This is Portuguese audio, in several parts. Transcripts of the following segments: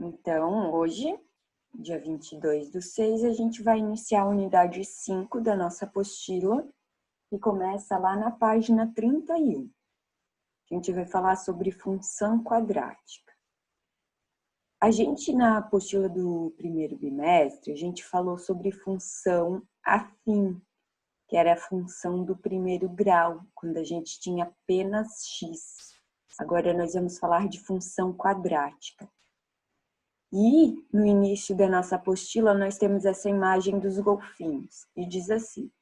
Então, hoje, dia 22/6, a gente vai iniciar a unidade 5 da nossa apostila, que começa lá na página 31. A gente vai falar sobre função quadrática. A gente, na apostila do primeiro bimestre, a gente falou sobre função afim, que era a função do primeiro grau, quando a gente tinha apenas x. Agora nós vamos falar de função quadrática. E no início da nossa apostila nós temos essa imagem dos golfinhos, e diz assim: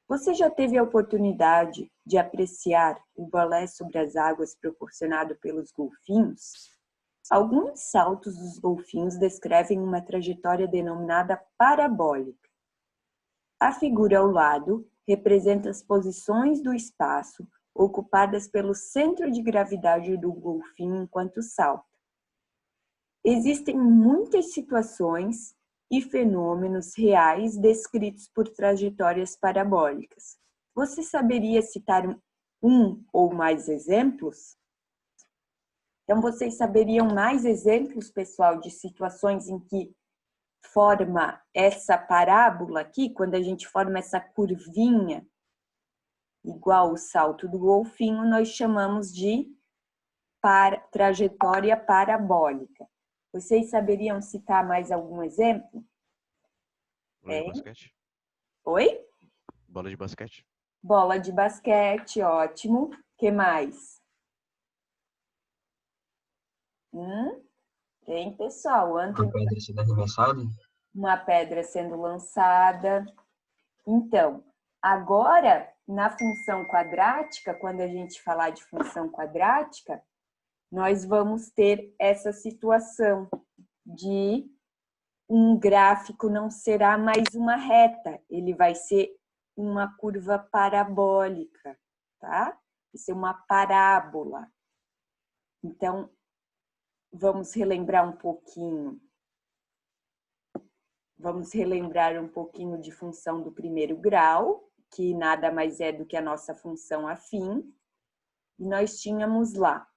você já teve a oportunidade de apreciar o balé sobre as águas proporcionado pelos golfinhos? Alguns saltos dos golfinhos descrevem uma trajetória denominada parabólica. A figura ao lado representa as posições do espaço ocupadas pelo centro de gravidade do golfinho enquanto salta. Existem muitas situações e fenômenos reais descritos por trajetórias parabólicas. Você saberia citar um ou mais exemplos? Então, vocês saberiam mais exemplos, pessoal, de situações em que forma essa parábola aqui, quando a gente forma essa curvinha, igual o salto do golfinho, nós chamamos de trajetória parabólica. Vocês saberiam citar mais algum exemplo? Bola de basquete. Oi? Bola de basquete. Bola de basquete, ótimo. O que mais? Tem, pessoal? Uma pedra sendo arremessada? Uma pedra sendo lançada. Então, agora, na função quadrática, quando a gente falar de função quadrática, nós vamos ter essa situação de um gráfico não será mais uma reta, ele vai ser uma curva parabólica, tá? Vai ser uma parábola. Então, vamos relembrar um pouquinho. Vamos relembrar um pouquinho de função do primeiro grau, que nada mais é do que a nossa função afim. E nós tínhamos lá.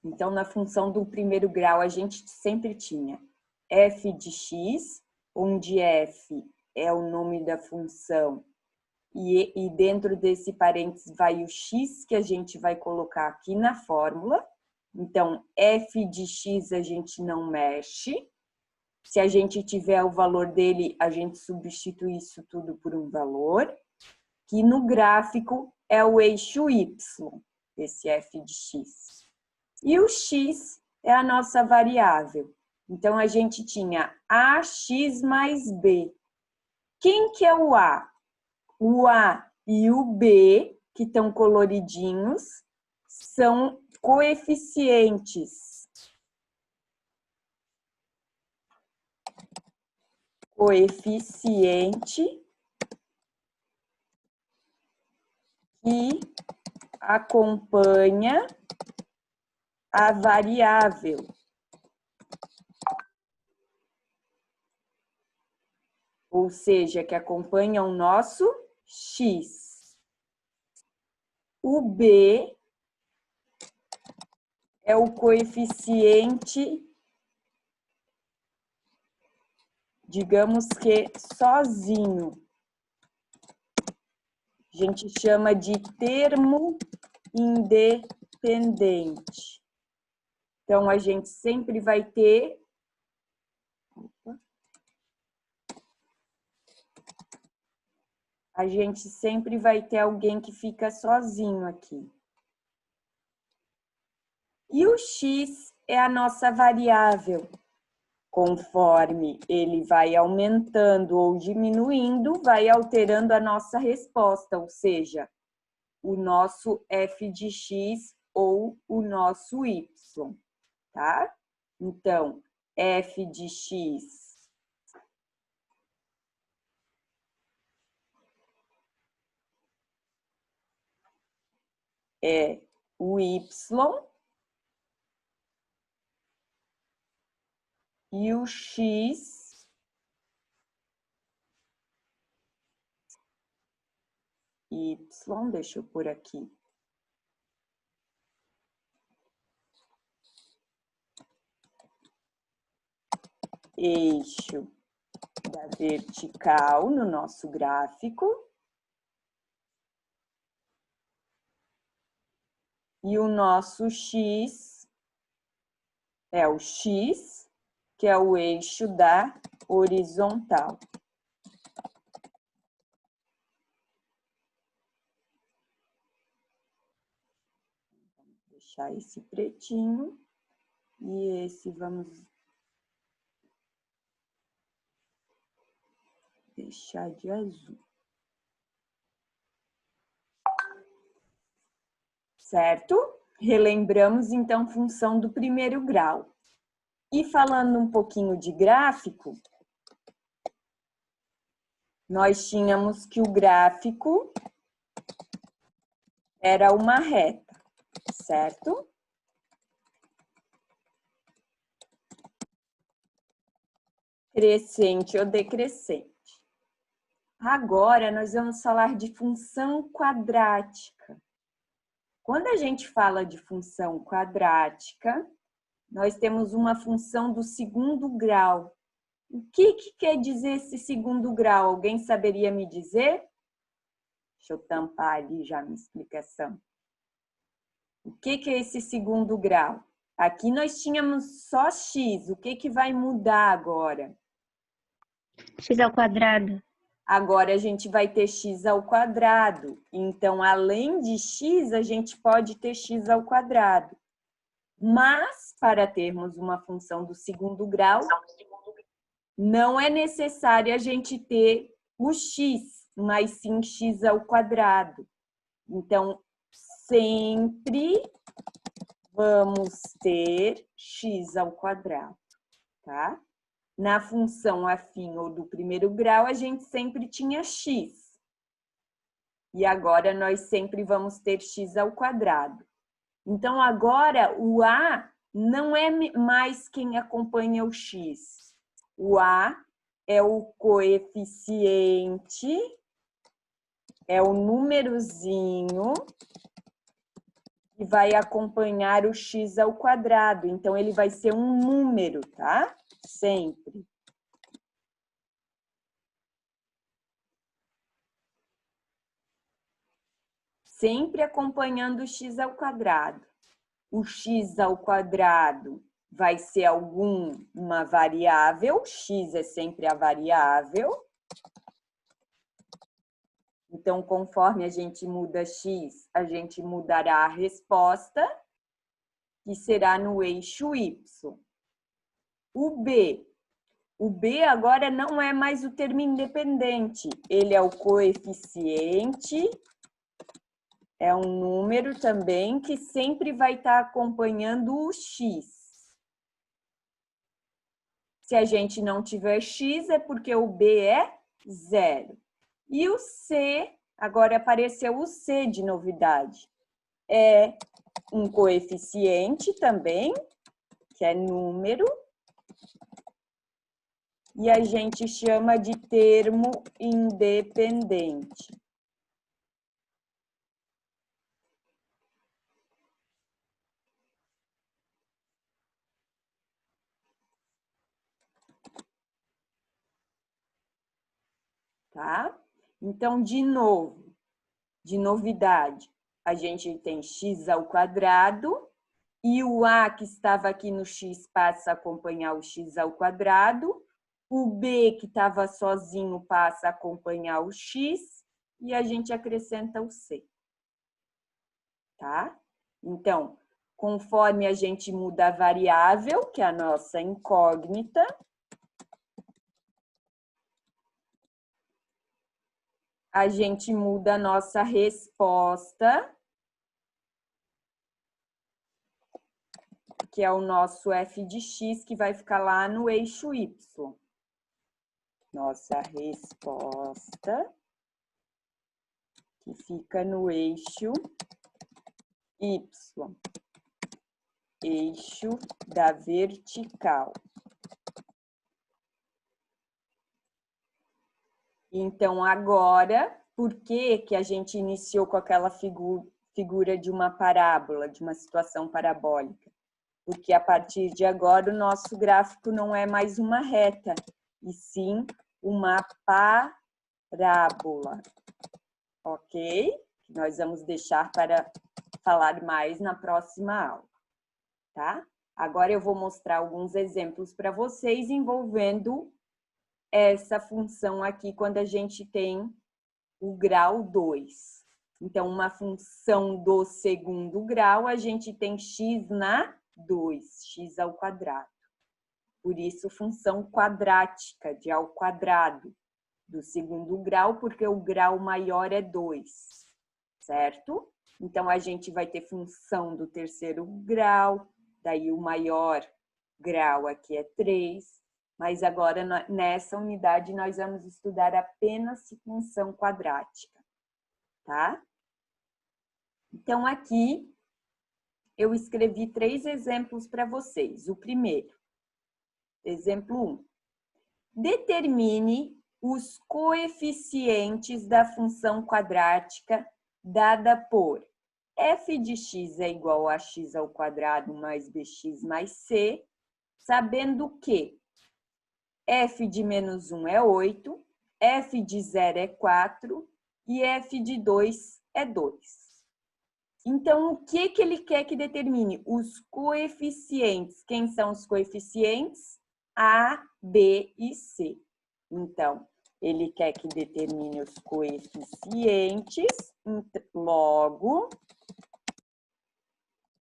Então, na função do primeiro grau, a gente sempre tinha f de x, onde f é o nome da função, e dentro desse parênteses vai o x que a gente vai colocar aqui na fórmula. Então, f de x a gente não mexe. Se a gente tiver o valor dele, a gente substitui isso tudo por um valor, que no gráfico é o eixo y, esse f de x. E o x é a nossa variável. Então, a gente tinha ax mais b. Quem que é o a? O a e o b, que estão coloridinhos, são coeficientes. Coeficiente que acompanha a variável. Ou seja, que acompanha o nosso x. O b é o coeficiente, digamos que sozinho. A gente chama de termo independente. Então, a gente sempre vai ter... A gente sempre vai ter alguém que fica sozinho aqui. E o x é a nossa variável. Conforme ele vai aumentando ou diminuindo, vai alterando a nossa resposta, ou seja, o nosso f de x ou o nosso y, tá? Então, f de x é o y e o x y, deixa eu pôr aqui. eixo da vertical no nosso gráfico. E o nosso X é o X, que é o eixo da horizontal. Vamos deixar esse pretinho e esse vamos deixar de azul. Certo? Relembramos, então, função do primeiro grau. E falando um pouquinho de gráfico, nós tínhamos que o gráfico era uma reta, certo? Crescente ou decrescente. Agora, nós vamos falar de função quadrática. Quando a gente fala de função quadrática, nós temos uma função do segundo grau. O que quer dizer esse segundo grau? Alguém saberia me dizer? Deixa eu tampar ali já a minha explicação. O que é esse segundo grau? Aqui nós tínhamos só x. O que vai mudar agora? X ao quadrado. Agora a gente vai ter x ao quadrado. Então, além de x, a gente pode ter x ao quadrado. Mas, para termos uma função do segundo grau, não é necessário a gente ter o x, mas sim x ao quadrado. Então, sempre vamos ter x ao quadrado, tá? Na função afim ou do primeiro grau, a gente sempre tinha x. E agora, nós sempre vamos ter x ao quadrado. Então, agora, o A não é mais quem acompanha o x. O A é o coeficiente, é o númerozinho que vai acompanhar o x ao quadrado. Então, ele vai ser um número, tá? Sempre. Sempre acompanhando o x ao quadrado. O x ao quadrado vai ser alguma variável, x é sempre a variável. Então, conforme a gente muda x, a gente mudará a resposta, que será no eixo y. O b agora não é mais o termo independente, ele é o coeficiente, é um número também que sempre vai estar acompanhando o x. Se a gente não tiver x, é porque o b é 0. E o c, agora apareceu o c de novidade. É um coeficiente também, que é número, e a gente chama de termo independente. Tá? Então, de novo, de novidade, a gente tem x ao quadrado e o a que estava aqui no x passa a acompanhar o x ao quadrado, o b que estava sozinho passa a acompanhar o x e a gente acrescenta o c. Tá? Então, conforme a gente muda a variável, que é a nossa incógnita, a gente muda a nossa resposta, que é o nosso f de x, que vai ficar lá no eixo y. Nossa resposta, que fica no eixo y, eixo da vertical. Então, agora, por que a gente iniciou com aquela figura de uma parábola, de uma situação parabólica? porque a partir de agora o nosso gráfico não é mais uma reta, e sim uma parábola, ok? Nós vamos deixar para falar mais na próxima aula, tá? Agora eu vou mostrar alguns exemplos para vocês envolvendo essa função aqui quando a gente tem o grau 2. Então, uma função do segundo grau, a gente tem x na 2, x ao quadrado. Por isso, função quadrática, de ao quadrado, do segundo grau, porque o grau maior é 2, certo? Então, a gente vai ter função do terceiro grau, daí o maior grau aqui é 3, mas agora, nessa unidade, nós vamos estudar apenas função quadrática, tá? Então, aqui, eu escrevi 3 exemplos para vocês. O primeiro, exemplo 1. Determine os coeficientes da função quadrática dada por f de x é igual a x ao quadrado mais bx mais c, sabendo que f de menos 1 é 8, f de 0 é 4 e f de 2 é 2. Então, o que ele quer que determine? Os coeficientes. Quem são os coeficientes? A, B e C. Então, ele quer que determine os coeficientes, logo,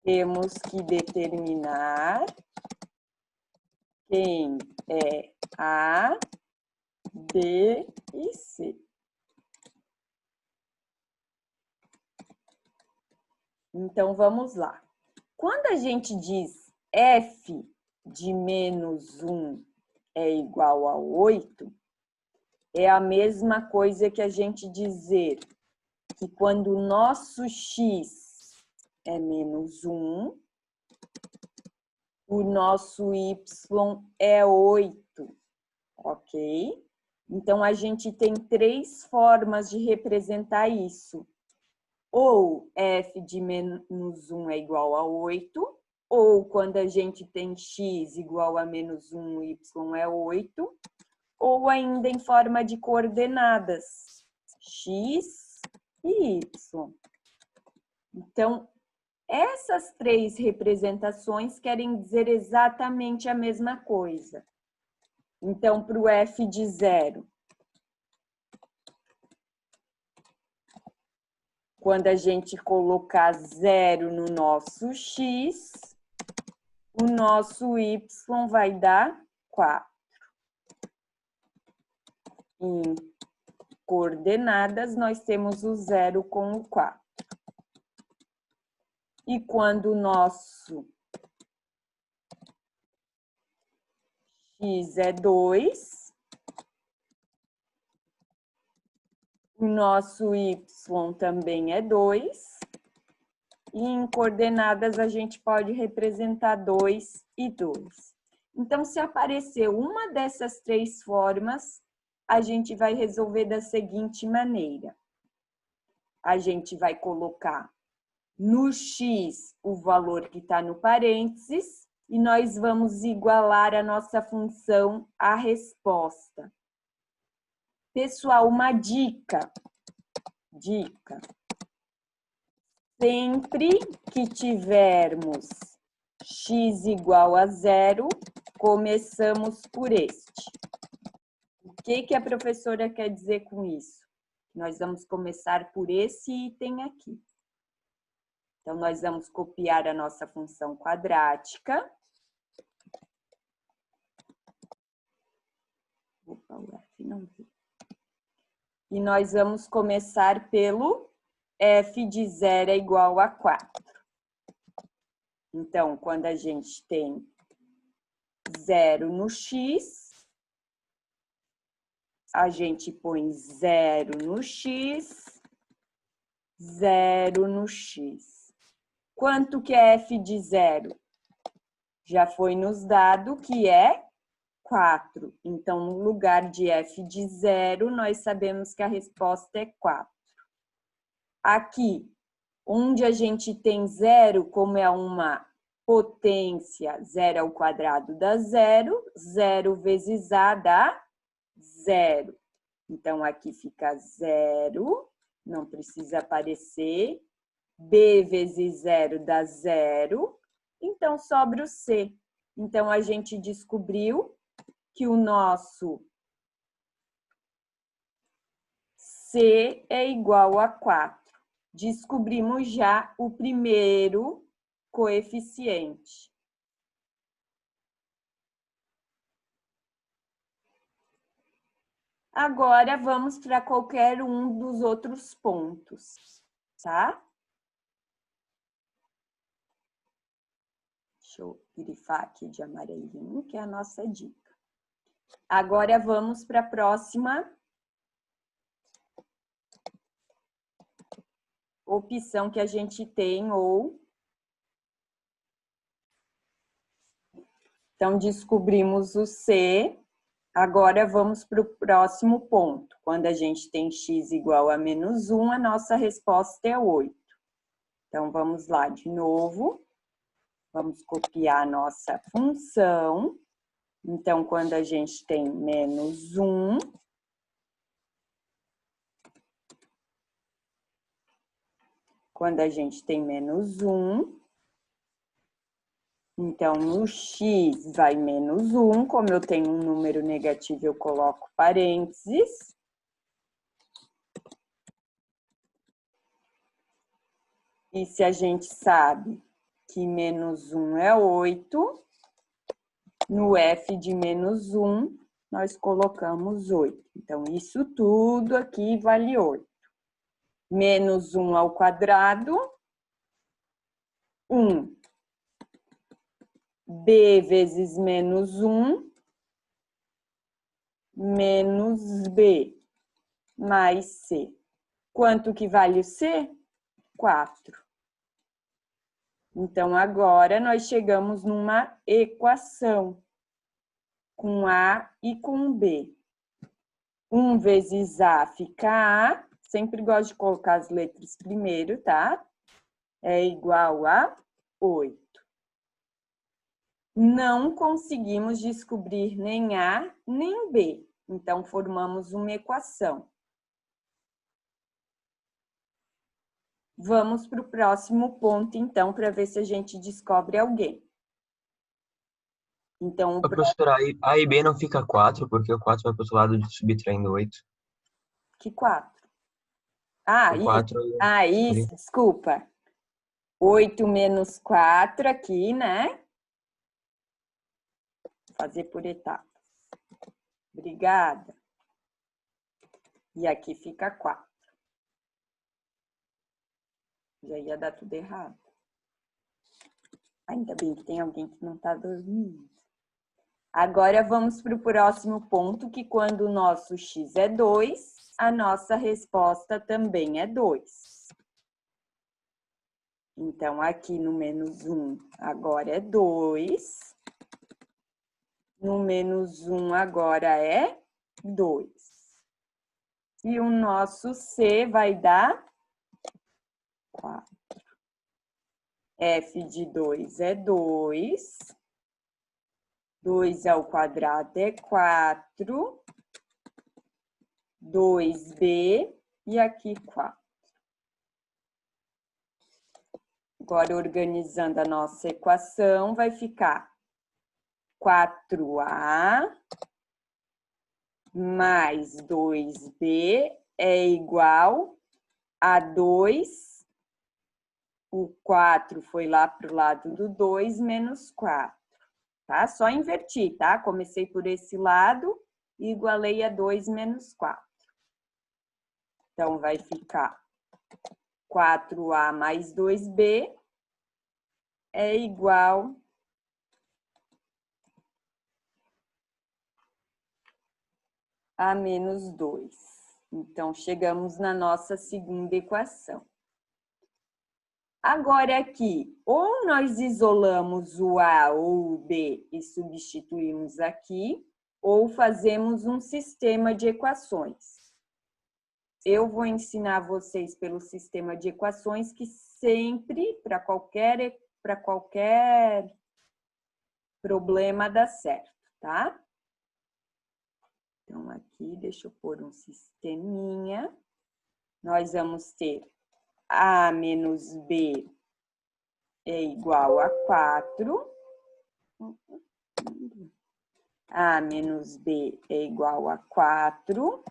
temos que determinar quem é A, B e C. Então, vamos lá. Quando a gente diz f de menos 1 é igual a 8, é a mesma coisa que a gente dizer que quando o nosso x é menos 1, o nosso y é 8, ok? Então, a gente tem 3 formas de representar isso. Ou f de menos 1 é igual a 8, ou quando a gente tem x igual a menos 1, y é 8, ou ainda em forma de coordenadas, x e y. Então, essas 3 representações querem dizer exatamente a mesma coisa. Então, para o f de 0, quando a gente colocar 0 no nosso x, o nosso y vai dar 4. Em coordenadas, nós temos o 0 com o 4. E quando o nosso x é 2, o nosso y também é 2. E em coordenadas a gente pode representar 2 e 2. Então, se aparecer uma dessas 3 formas, a gente vai resolver da seguinte maneira. A gente vai colocar no x o valor que está no parênteses e nós vamos igualar a nossa função à resposta. Pessoal, uma dica. Sempre que tivermos x igual a 0, começamos por este. O que a professora quer dizer com isso? Nós vamos começar por esse item aqui. Então, nós vamos copiar a nossa função quadrática. Opa, o F não viu. E nós vamos começar pelo f de 0 é igual a 4. Então, quando a gente tem 0 no x, a gente põe 0 no x, 0 no x. Quanto que é f de 0? Já foi nos dado que é 4. Então, no lugar de f de 0, nós sabemos que a resposta é 4. Aqui, onde a gente tem 0, como é uma potência 0 ao quadrado dá 0, 0 vezes A dá 0. Então, aqui fica 0, não precisa aparecer. B vezes 0 dá 0, então sobra o C. Então, a gente descobriu que o nosso C é igual a 4. Descobrimos já o primeiro coeficiente. Agora, vamos para qualquer um dos outros pontos, tá? Deixa eu grifar aqui de amarelinho, que é a nossa dica. Agora, vamos para a próxima opção que a gente tem, ou... Então, descobrimos o C. Agora, vamos para o próximo ponto. Quando a gente tem x igual a menos 1, a nossa resposta é 8. Então, vamos lá de novo. Vamos copiar a nossa função. Então, quando a gente tem menos 1, quando a gente tem menos 1, então, no x vai menos 1. Como eu tenho um número negativo, eu coloco parênteses. E se a gente sabe que menos 1 é 8, no f de menos 1, nós colocamos 8. Então, isso tudo aqui vale 8. Menos 1 ao quadrado, 1. B vezes menos 1, menos B, mais C. Quanto que vale o C? 4. Então, agora, nós chegamos numa equação com A e com B. 1 vezes A fica A, sempre gosto de colocar as letras primeiro, tá? É igual a 8. Não conseguimos descobrir nem A nem B, então formamos uma equação. Vamos para o próximo ponto, então, para ver se a gente descobre alguém. Então, Professora, A e B não fica 4, porque o 4 vai para o outro lado de subtraindo 8. que 4? Ah, O 4 isso, desculpa. 8 menos 4 aqui, né? Vou fazer por etapas. Obrigada. E aqui fica 4. Já ia dar tudo errado. Ainda bem que tem alguém que não está dormindo. Agora, vamos para o próximo ponto, que quando o nosso x é 2, a nossa resposta também é 2. Então, aqui no menos 1, agora é 2. No menos 1, agora é 2. E o nosso C vai dar 4. F de 2 é 2. 2 ao quadrado é 4. 2B e aqui 4. Agora, organizando a nossa equação, vai ficar 4A mais 2B é igual a 2. O 4 foi lá para o lado do 2 menos 4. Tá? Só inverti, tá? Comecei por esse lado e igualei a 2 menos 4. Então, vai ficar 4A mais 2B é igual a menos 2. Então, chegamos na nossa segunda equação. Agora, aqui, ou nós isolamos o A ou o B e substituímos aqui, ou fazemos um sistema de equações. Eu vou ensinar vocês pelo sistema de equações que sempre, para qualquer para qualquer problema dar certo, tá? Então, aqui, deixa eu pôr um sisteminha. Nós vamos ter A menos B é igual a 4. A menos B é igual a 4.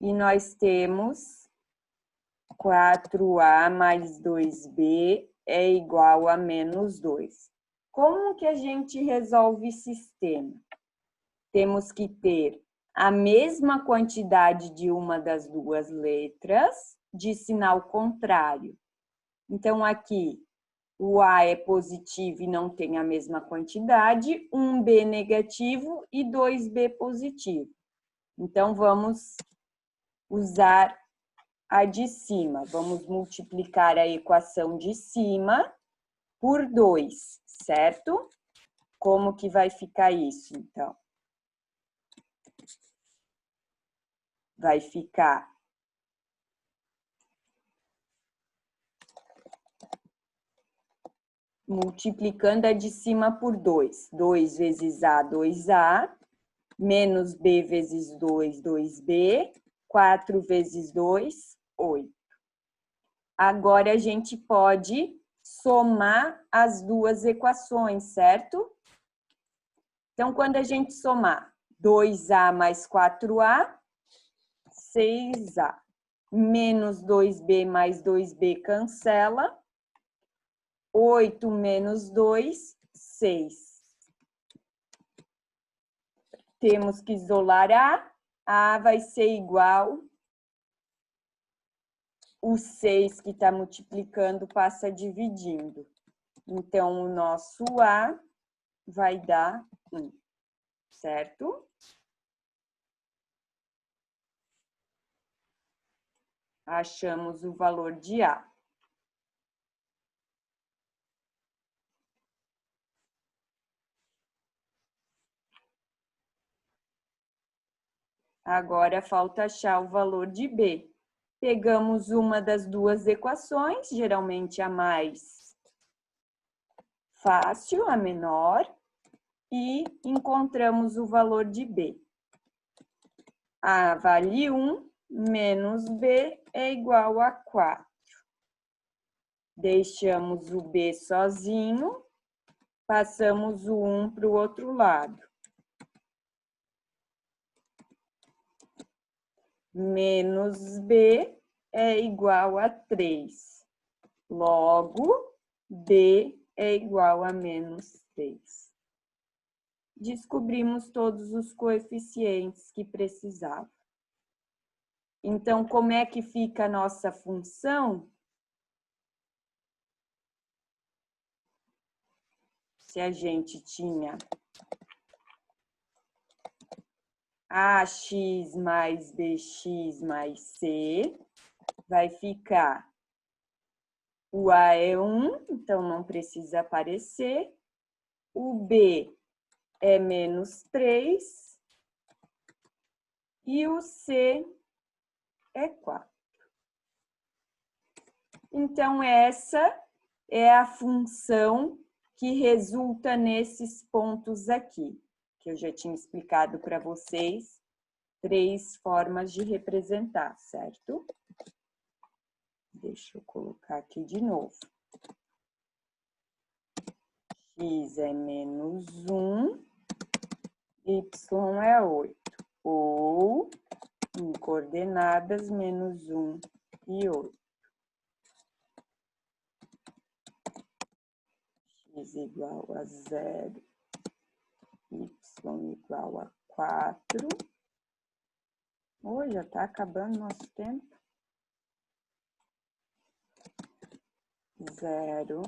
E nós temos 4A mais 2B é igual a menos 2. Como que a gente resolve esse sistema? Temos que ter a mesma quantidade de uma das duas letras de sinal contrário. Então, aqui, o A é positivo e não tem a mesma quantidade, 1B negativo e 2B positivo. Então, vamos usar a de cima. Vamos multiplicar a equação de cima por 2, certo? Como que vai ficar isso, então? Vai ficar multiplicando a de cima por 2. 2 vezes A, 2A, menos B vezes 2, 2B, 4 vezes 2, 8. Agora, a gente pode somar as duas equações, certo? Então, quando a gente somar 2A mais 4A, 6A, menos 2B mais 2B cancela, 8 menos 2, 6. Temos que isolar A vai ser igual, o 6 que está multiplicando passa dividindo. Então, o nosso A vai dar 1, certo? Achamos o valor de A. Agora, falta achar o valor de B. Pegamos uma das duas equações, geralmente a mais fácil, a menor, e encontramos o valor de B. A vale 1, menos B é igual a 4. Deixamos o B sozinho, passamos o 1 para o outro lado. Menos B é igual a 3. Logo, B é igual a menos 3. Descobrimos todos os coeficientes que precisava. Então, como é que fica a nossa função? Se a gente tinha AX mais BX mais C, vai ficar o A é 1, então não precisa aparecer. O B é menos 3 e o C é 4. Então, essa é a função que resulta nesses pontos aqui, que eu já tinha explicado para vocês, 3 formas de representar, certo? Deixa eu colocar aqui de novo. X é menos 1, Y é 8, ou em coordenadas menos 1 e 8. X igual a 0, Y igual a 4. Já está acabando nosso tempo. 0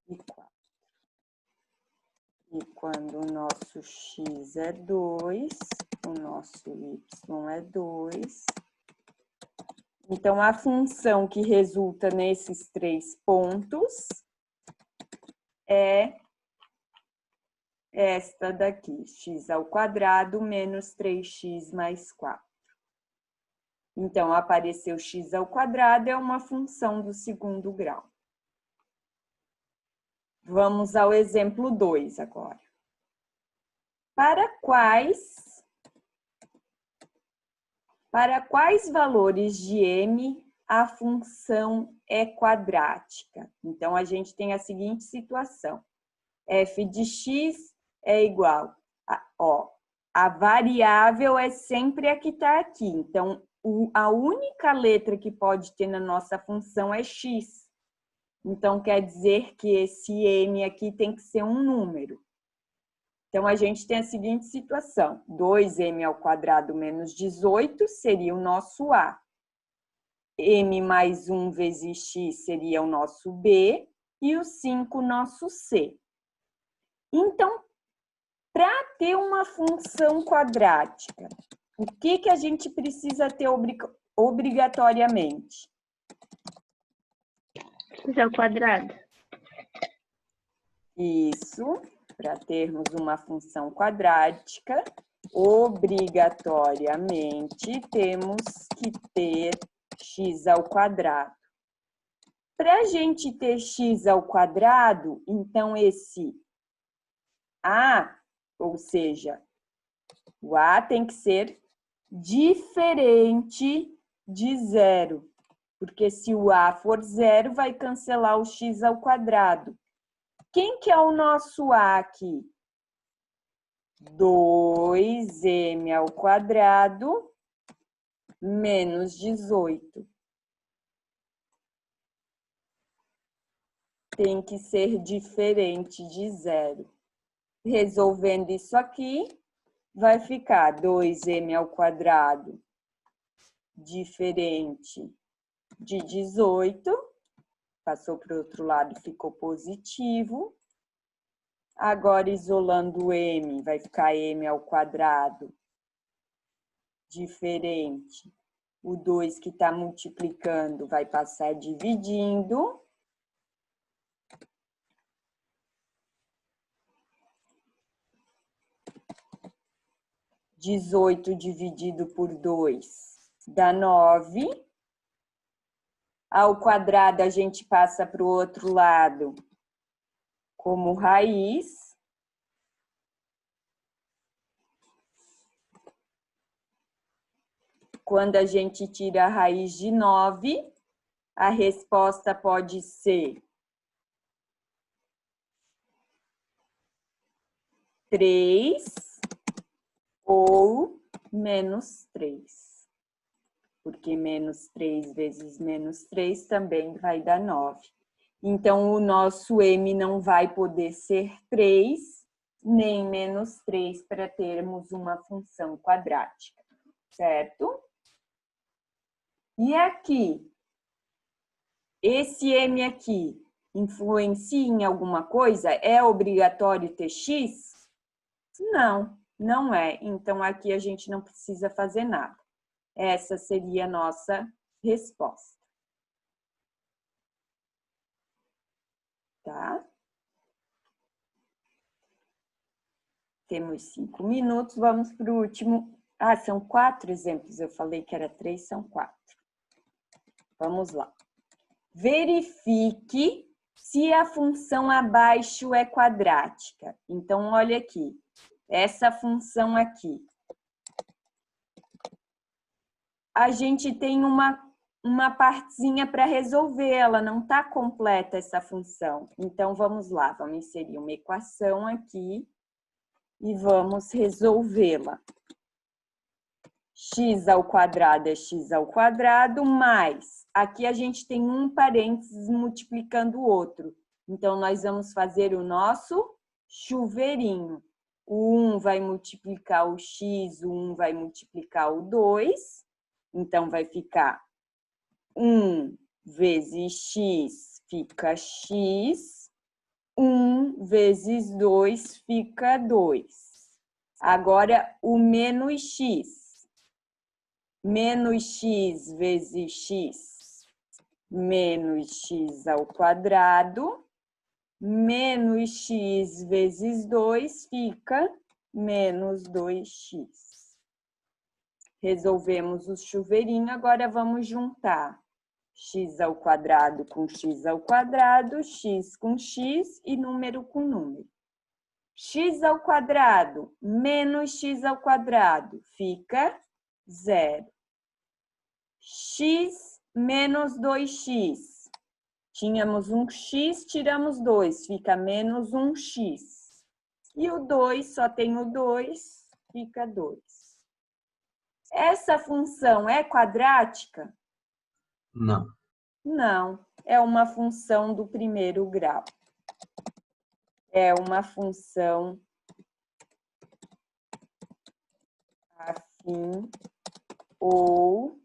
e 4. E quando o nosso X é 2, o nosso Y é 2. Então, a função que resulta nesses 3 pontos é esta daqui, x ao quadrado menos 3x mais 4. Então, apareceu x ao quadrado, é uma função do segundo grau. Vamos ao exemplo 2 agora. Para quais valores de m a função é quadrática? Então, a gente tem a seguinte situação. F de x é igual a variável é sempre a que está aqui. Então, a única letra que pode ter na nossa função é x. Então, quer dizer que esse m aqui tem que ser um número. Então, a gente tem a seguinte situação. 2m² menos 18 seria o nosso A. M mais 1 vezes x seria o nosso B. E o 5 o nosso C. Então, para ter uma função quadrática, o que a gente precisa ter obrigatoriamente? X ao quadrado. Isso, para termos uma função quadrática, obrigatoriamente temos que ter x ao quadrado. Para a gente ter x ao quadrado, então esse A, ou seja, o A tem que ser diferente de zero. Porque se o A for zero, vai cancelar o x ao quadrado. Quem que é o nosso A aqui? 2m² menos 18. Tem que ser diferente de zero. Resolvendo isso aqui, vai ficar 2m² diferente de 18. Passou para o outro lado, ficou positivo. Agora, isolando o m, vai ficar m² diferente. O 2 que está multiplicando vai passar dividindo. (18) dividido por 2 dá 9. Ao quadrado, a gente passa para o outro lado como raiz. Quando a gente tira a raiz de 9, a resposta pode ser 3 ou menos 3. Porque menos 3 vezes menos 3 também vai dar 9. Então, o nosso m não vai poder ser 3, nem menos 3 para termos uma função quadrática, certo? E aqui, esse m aqui influencia em alguma coisa? É obrigatório ter x? Não, não é. Então, aqui a gente não precisa fazer nada. Essa seria a nossa resposta. Tá? Temos 5 minutos, vamos para o último. Ah, são 4 exemplos, eu falei que era 3, são 4. Vamos lá. Verifique se a função abaixo é quadrática. Então, olha aqui, essa função aqui. A gente tem uma partezinha para resolver, ela não está completa essa função. Então, vamos lá, vamos inserir uma equação aqui e vamos resolvê-la. X ao quadrado é x ao quadrado, mais, aqui a gente tem um parênteses multiplicando o outro. Então, nós vamos fazer o nosso chuveirinho. O 1 vai multiplicar o x, o 1 vai multiplicar o 2. Então, vai ficar 1 vezes x fica x, 1 vezes 2 fica 2. Agora, o menos x. Menos x vezes x, menos x ao quadrado, menos x vezes 2 fica menos 2x. Resolvemos o chuveirinho, agora vamos juntar x ao quadrado com x ao quadrado, x com x e número com número. X ao quadrado menos x ao quadrado fica 0. X menos 2x. Tínhamos um x, tiramos 2, fica menos 1x. E o 2, só tem o 2, fica 2. Essa função é quadrática? Não. Não, é uma função do primeiro grau. É uma função afim ou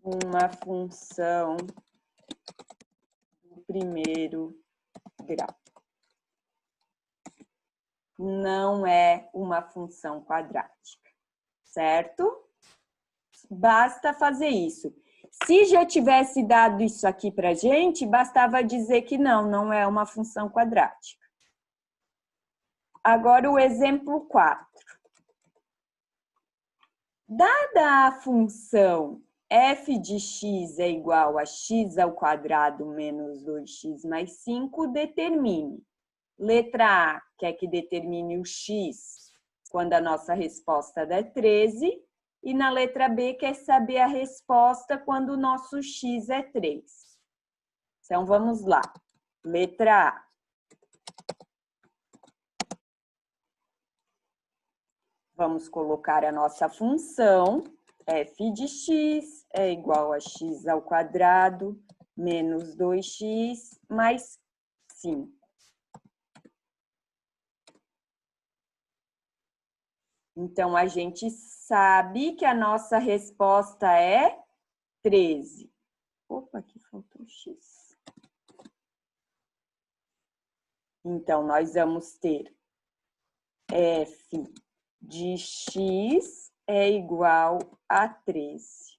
uma função do primeiro grau. Não é uma função quadrática, certo? Basta fazer isso. Se já tivesse dado isso aqui para a gente, bastava dizer que não é uma função quadrática. Agora o exemplo 4. Dada a função f de x é igual a x ao quadrado menos 2x mais 5, determine. Letra A quer que determine o x quando a nossa resposta der 13. E na letra B quer saber a resposta quando o nosso x é 3. Então, vamos lá. Letra A. Vamos colocar a nossa função. F de x é igual a x ao quadrado menos 2x mais 5. Então, a gente sabe que a nossa resposta é 13. Opa, aqui faltou x. Então, nós vamos ter f de x é igual a 13.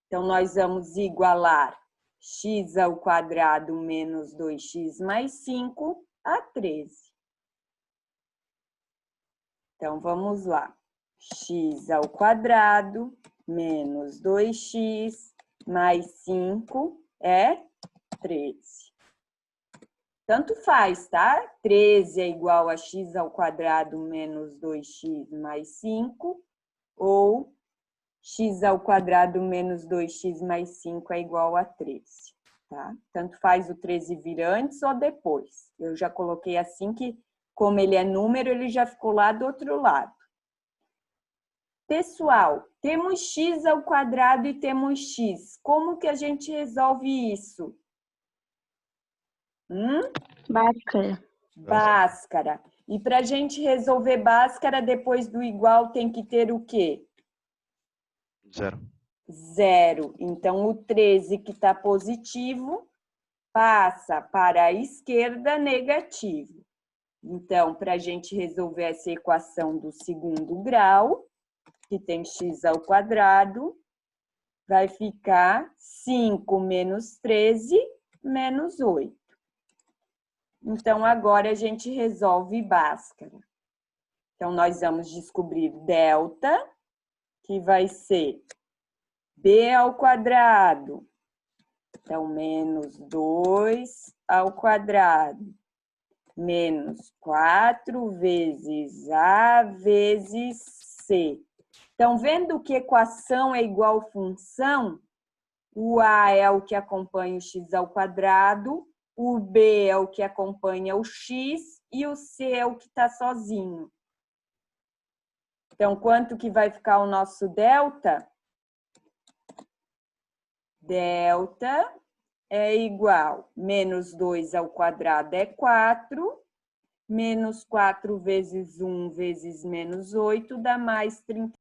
Então, nós vamos igualar x ao quadrado menos 2x mais 5 a 13. Então, vamos lá. X ao quadrado menos 2x mais 5 é 13. Tanto faz, tá? 13 é igual a x ao quadrado menos 2x mais 5, ou x ao quadrado menos 2x mais 5 é igual a 13, tá? Tanto faz o 13 vir antes ou depois. Eu já coloquei assim que, como ele é número, ele já ficou lá do outro lado. Pessoal, temos x ao quadrado e temos x. Como que a gente resolve isso? Bhaskara. Bhaskara. E para a gente resolver Bhaskara, depois do igual tem que ter o quê? 0. 0. Então, o 13 que está positivo passa para a esquerda negativo. Então, para a gente resolver essa equação do segundo grau, que tem x ao quadrado, vai ficar 5 menos 13 menos 8. Então, agora a gente resolve Bhaskara. Então, nós vamos descobrir delta, que vai ser b ao quadrado. Então, menos 2 ao quadrado, menos 4 vezes a vezes c. Então, vendo que equação é igual função, o a é o que acompanha o x ao quadrado, o b é o que acompanha o x e o c é o que está sozinho. Então, quanto que vai ficar o nosso delta? Delta é igual, menos 2 ao quadrado é 4, menos 4 vezes 1 vezes menos 8 dá mais 30.